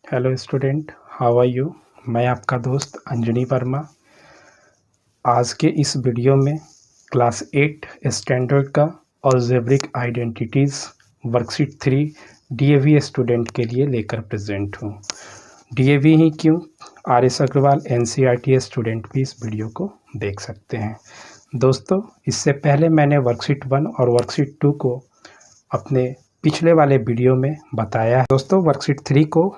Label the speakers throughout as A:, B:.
A: Hello student, how are you. मैं आपका दोस्त अंजनी वर्मा। आज के इस वीडियो में क्लास 8 स्टैंडर्ड का algebraic identities worksheet 3 DAV student के लिए लेकर प्रेजेंट हूँ। डीएवी ही क्यों, R S Aggarwal NCERT student भी इस वीडियो को देख सकते हैं। दोस्तों, इससे पहले मैंने वर्कशीट 1 और वर्कशीट 2 को अपने पिछले वाले वीडियो में बताया है। दोस्तों, वर्कशीट 3 को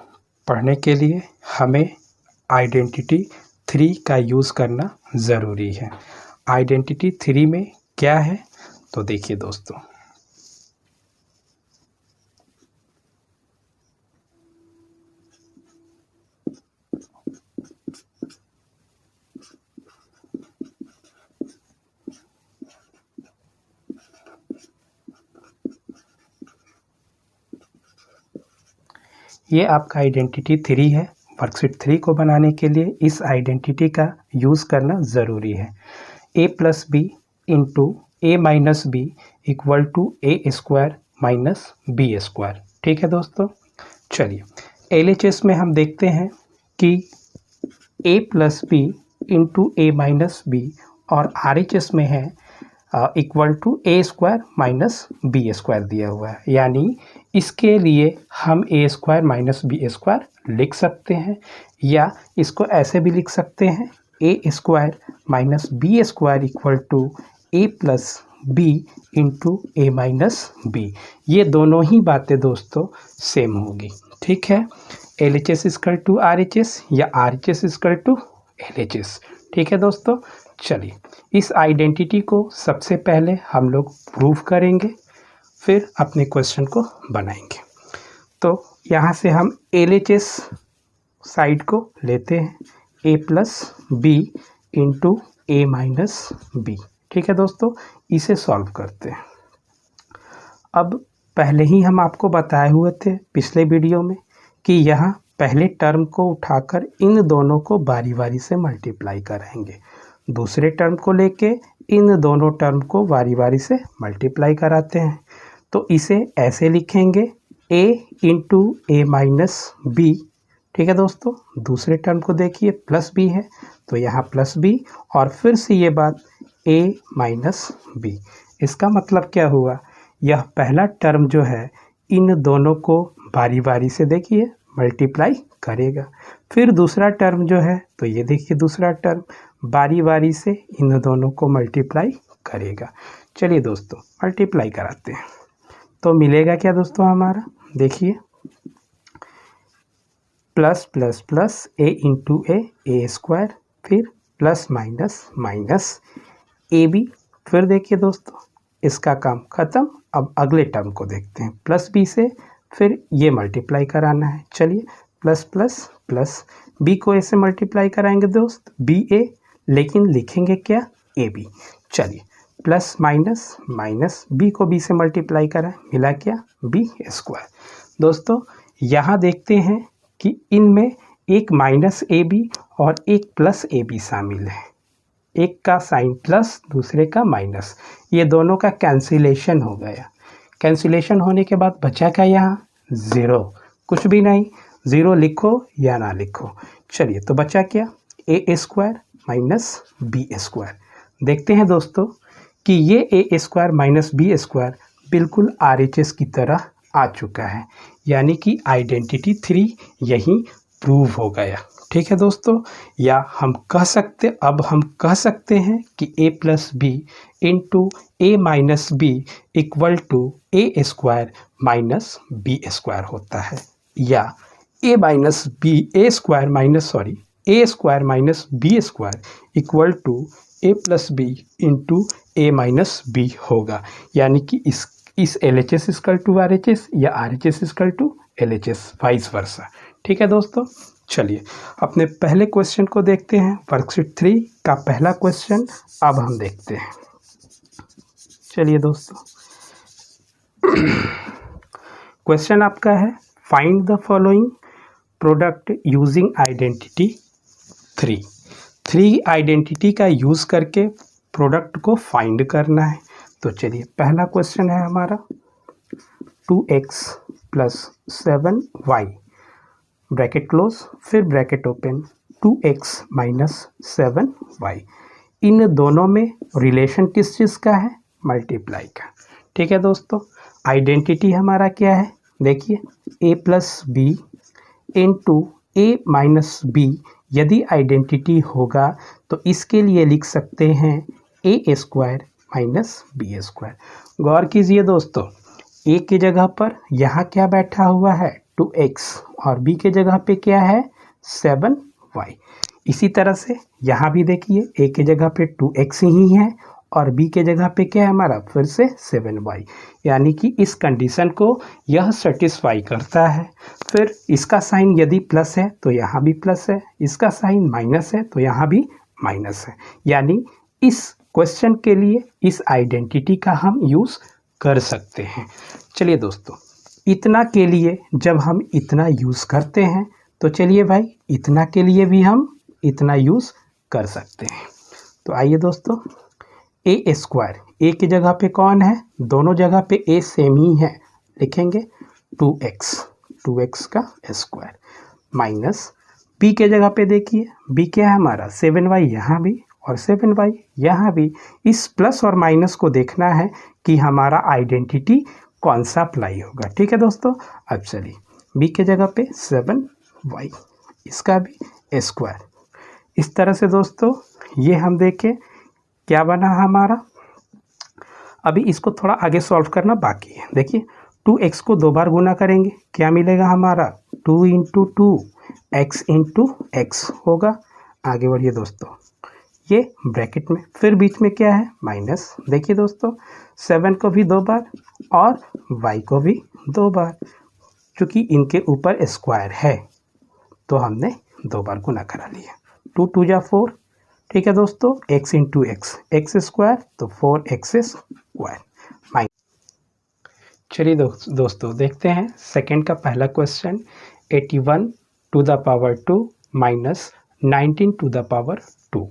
A: पढ़ने के लिए हमें आइडेंटिटी 3 का यूज़ करना ज़रूरी है। आइडेंटिटी 3 में क्या है, तो देखिए दोस्तों। ये आपका आइडेंटिटी 3 है। वर्कशीट 3 को बनाने के लिए इस आइडेंटिटी का यूज़ करना ज़रूरी है। a plus B into A minus B equal to A square minus B square. ठीक है दोस्तों, चलिए LHS में हम देखते हैं कि a plus B into A minus b और RHS में है equal to A square minus B square दिया हुआ है। यानी इसके लिए हम a square minus B square लिख सकते हैं, या इसको ऐसे भी लिख सकते हैं ए square minus B square equal to A plus B into A minus B. ये दोनों ही बातें दोस्तों सेम होगी। ठीक है, LHS इक्वल टू RHS या RHS इक्वल टू LHS। ठीक है दोस्तों, चलिए इस आइडेंटिटी को सबसे पहले हम लोग प्रूव करेंगे, फिर अपने क्वेश्चन को बनाएंगे। तो यहाँ से हम LHS साइड को लेते हैं, a plus B into A minus b. ठीक है दोस्तों, इसे सॉल्व करते हैं। अब पहले ही हम आपको बताए हुए थे पिछले वीडियो में कि यहाँ पहले टर्म को उठाकर इन दोनों को बारी बारी से मल्टीप्लाई करेंगे, दूसरे टर्म को लेके इन दोनों टर्म को बारी बारी से मल्टीप्लाई कराते हैं। तो इसे ऐसे लिखेंगे a into A minus b. ठीक है दोस्तों, दूसरे टर्म को देखिए प्लस बी है, तो यहाँ प्लस बी और फिर से ये बात a माइनस बी। इसका मतलब क्या हुआ, यह पहला टर्म जो है इन दोनों को बारी बारी से देखिए मल्टीप्लाई करेगा। फिर दूसरा टर्म जो है, तो ये देखिए दूसरा टर्म बारी बारी से इन दोनों को मल्टीप्लाई करेगा। चलिए दोस्तों मल्टीप्लाई कराते हैं, तो मिलेगा क्या दोस्तों हमारा, देखिए plus plus plus a into a square, फिर plus minus minus a b. फिर देखिए दोस्तों इसका काम ख़त्म। अब अगले टर्म को देखते हैं, प्लस बी से फिर ये मल्टीप्लाई कराना है। चलिए प्लस प्लस प्लस बी को ऐसे मल्टीप्लाई कराएंगे दोस्त, बी ए, लेकिन लिखेंगे क्या, ए बी। चलिए प्लस माइनस माइनस बी को बी से मल्टीप्लाई करें, मिला क्या, बी स्क्वायर। दोस्तों यहाँ देखते हैं कि इनमें एक माइनस ए बी और एक प्लस ए बी शामिल है। एक का साइन प्लस, दूसरे का माइनस, ये दोनों का कैंसिलेशन हो गया। कैंसिलेशन होने के बाद बचा क्या, यहाँ ज़ीरो, कुछ भी नहीं, ज़ीरो लिखो या ना लिखो। चलिए तो बचा क्या, A square minus B square. देखते हैं दोस्तों कि ये ए स्क्वायर माइनस बी स्क्वायर बिल्कुल RHS की तरह आ चुका है, यानी कि आइडेंटिटी 3 यहीं प्रूव हो गया। ठीक है दोस्तों, या हम कह सकते हैं कि a plus B into A minus B equal to A square minus B square होता है, या A square minus B square equal to A plus B into A minus B होगा। यानी कि इस LHS इक्वल टू RHS या RHS equal to LHS, vice versa. ठीक है दोस्तों, चलिए अपने पहले क्वेश्चन को देखते हैं। वर्कशीट 3 का पहला क्वेश्चन अब हम देखते हैं। चलिए दोस्तों क्वेश्चन आपका है, find the following product using identity 3 identity का यूज़ करके प्रोडक्ट को फाइंड करना है। तो चलिए पहला क्वेश्चन है हमारा 2x plus 7y bracket close, फिर bracket open, 2x minus 7y। इन दोनों में रिलेशन किस चीज़ का है? मल्टीप्लाई का। ठीक है दोस्तों, आइडेंटिटी हमारा क्या है? देखिए a plus B into A minus b यदि आइडेंटिटी होगा तो इसके लिए लिख सकते हैं ए स्क्वायर माइनस बी स्क्वायर। गौर कीजिए दोस्तों, ए की जगह पर यहाँ क्या बैठा हुआ है? 2x, और बी के जगह पे क्या है? 7y। इसी तरह से यहाँ भी देखिए ए के जगह पे 2x ही है और बी के जगह पे क्या है हमारा? फिर से 7y। यानी कि इस कंडीशन को यह सेटिस्फाई करता है। फिर इसका साइन यदि प्लस है तो यहाँ भी प्लस है, इसका साइन माइनस है तो यहाँ भी माइनस है। यानी इस क्वेश्चन के लिए इस आइडेंटिटी का हम यूज़ कर सकते हैं। चलिए दोस्तों, इतना के लिए जब हम इतना यूज़ करते हैं तो चलिए भाई इतना के लिए भी हम इतना यूज़ कर सकते हैं। तो आइए दोस्तों, ए स्क्वायर, ए की जगह पे कौन है? दोनों जगह पे ए सेम ही है, लिखेंगे 2x का स्क्वायर माइनस बी के जगह पे देखिए बी क्या है हमारा? 7y यहाँ भी और 7y यहाँ भी। इस प्लस और माइनस को देखना है कि हमारा आइडेंटिटी कौन सा अप्लाई होगा। ठीक है दोस्तों, अब चलिए बी के जगह पे 7y, इसका भी स्क्वायर। इस तरह से दोस्तों ये हम देखें क्या बना हमारा। अभी इसको थोड़ा आगे सॉल्व करना बाकी है। देखिए 2x को 2 बार गुना करेंगे, क्या मिलेगा हमारा? 2 इंटू 2 x इंटू एक्स होगा। आगे बढ़िए दोस्तों, ये ब्रैकेट में, फिर बीच में क्या है? माइनस। देखिए दोस्तों 7 को भी 2 बार और y को भी 2 बार, चूँकि इनके ऊपर स्क्वायर है तो हमने 2 बार गुना करा लिया। 2 2 जा 4। ठीक है दोस्तों, x इंटू एक्स स्क्वायर तो 4x स्क्वायर माइनस। चलिए दोस्तों देखते हैं सेकंड का पहला question. 81 to the power 2 minus 19 to the power 2।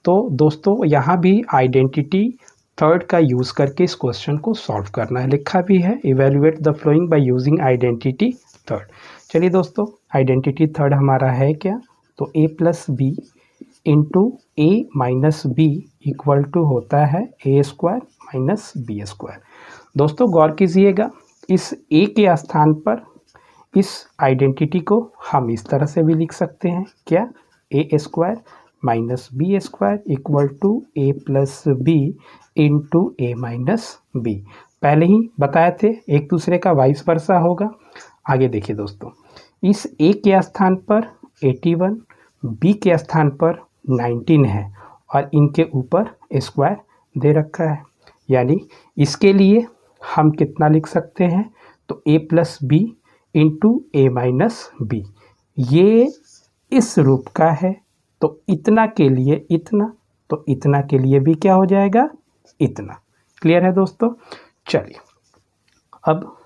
A: तो दोस्तों यहाँ भी आइडेंटिटी थर्ड का यूज़ करके इस क्वेश्चन को सॉल्व करना है। लिखा भी है evaluate the following by using identity third. चलिए दोस्तों, आइडेंटिटी थर्ड हमारा है क्या? तो a plus B into A minus B equal to होता है a square minus B square. दोस्तों गौर कीजिएगा, इस a के स्थान पर इस आइडेंटिटी को हम इस तरह से भी लिख सकते हैं, क्या? A square minus B square equal to A plus B into A minus B. पहले ही बताए थे एक दूसरे का वाइस वर्सा होगा। आगे देखिए दोस्तों, इस a के स्थान पर 81, b के स्थान पर 19 है और इनके ऊपर स्क्वायर दे रखा है। यानी इसके लिए हम कितना लिख सकते हैं? तो a plus B into A minus B. ये इस रूप का है तो इतना के लिए इतना, तो इतना के लिए भी क्या हो जाएगा? इतना। क्लियर है दोस्तों? चलिए अब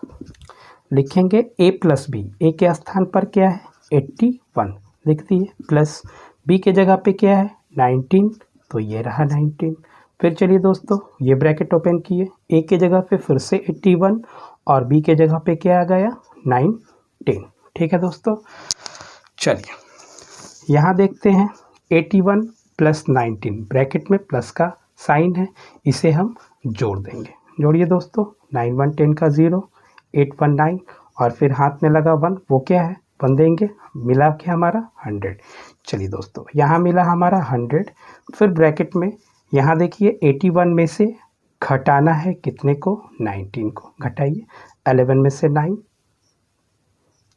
A: लिखेंगे a प्लस बी। ए के स्थान पर क्या है? 81 लिख दिए, प्लस बी के जगह पे क्या है? 19, तो ये रहा 19। फिर चलिए दोस्तों ये ब्रैकेट ओपन किए, ए के जगह पे फिर से 81 और बी के जगह पे क्या आ गया? 19। ठीक है दोस्तों, चलिए यहाँ देखते हैं 81 प्लस 19, ब्रैकेट में प्लस का साइन है, इसे हम जोड़ देंगे। जोड़िए दोस्तों, 9 1 10 का 0, 8 1 9 और फिर हाथ में लगा 1, वो क्या है? 1 देंगे, मिला के हमारा 100। चलिए दोस्तों यहाँ मिला हमारा 100। फिर ब्रैकेट में यहाँ देखिए 81 में से घटाना है कितने को? 19 को। घटाइए 11 में से 9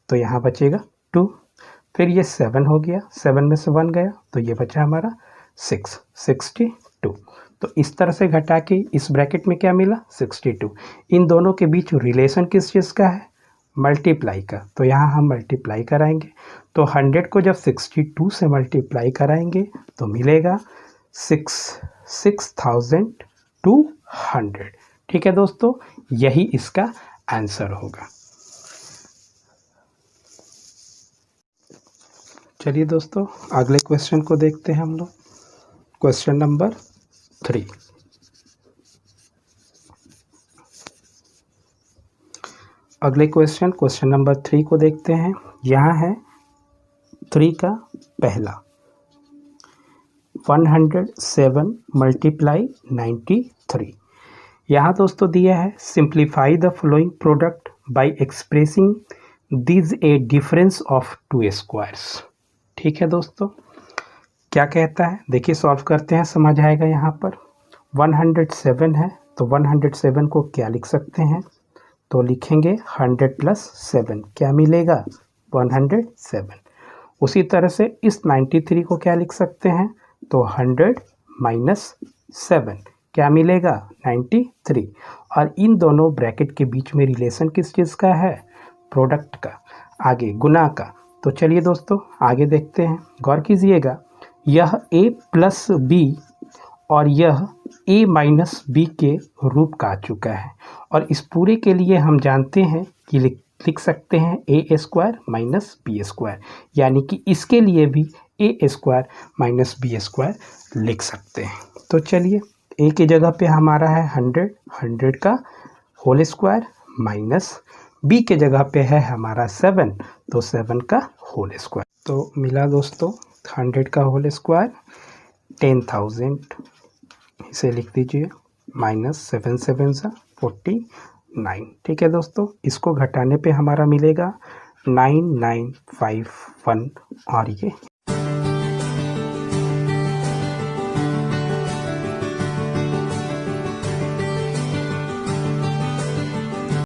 A: तो यहाँ बचेगा 2। फिर ये 7 हो गया, 7 में से 1 गया तो ये बचा हमारा 62। तो इस तरह से घटा के इस ब्रैकेट में क्या मिला? 62। इन दोनों के बीच रिलेशन किस चीज़ का है? मल्टीप्लाई का। तो यहाँ हम मल्टीप्लाई कराएंगे, तो 100 को जब 62 से मल्टीप्लाई कराएंगे तो मिलेगा 6200। ठीक है दोस्तों, यही इसका आंसर होगा। चलिए दोस्तों अगले क्वेश्चन को देखते हैं हम लोग। Question number 3। अगले क्वेश्चन नंबर 3 को देखते हैं। यहाँ है 3 का पहला 107 मल्टीप्लाई 93। यहाँ दोस्तों दिया है simplify the following product bye expressing this A difference of 2 squares. ठीक है दोस्तों, क्या कहता है देखिए, सॉल्व करते हैं, समझ आएगा। यहाँ पर 107 है तो 107 को क्या लिख सकते हैं, तो लिखेंगे 100 प्लस 7, क्या मिलेगा 107। उसी तरह से इस 93 को क्या लिख सकते हैं, तो 100 माइनस 7, क्या मिलेगा 93। और इन दोनों ब्रैकेट के बीच में रिलेशन किस चीज़ का है, प्रोडक्ट का, आगे गुना का। तो चलिए दोस्तों आगे देखते हैं, गौर कीजिएगा, यह a प्लस बी और यह a माइनस बी के रूप का आ चुका है। और इस पूरे के लिए हम जानते हैं कि लिख सकते हैं a square minus B square, यानी कि इसके लिए भी a square minus B square लिख सकते हैं। तो चलिए a की जगह पे हमारा है 100 का होल स्क्वायर, माइनस b के जगह पे है हमारा 7, तो 7 का होल स्क्वायर। तो मिला दोस्तों 100 का होल स्क्वायर 10,000, इसे लिख दीजिए, माइनस 7 7 49। ठीक है दोस्तों, इसको घटाने पे हमारा मिलेगा 9951 और ये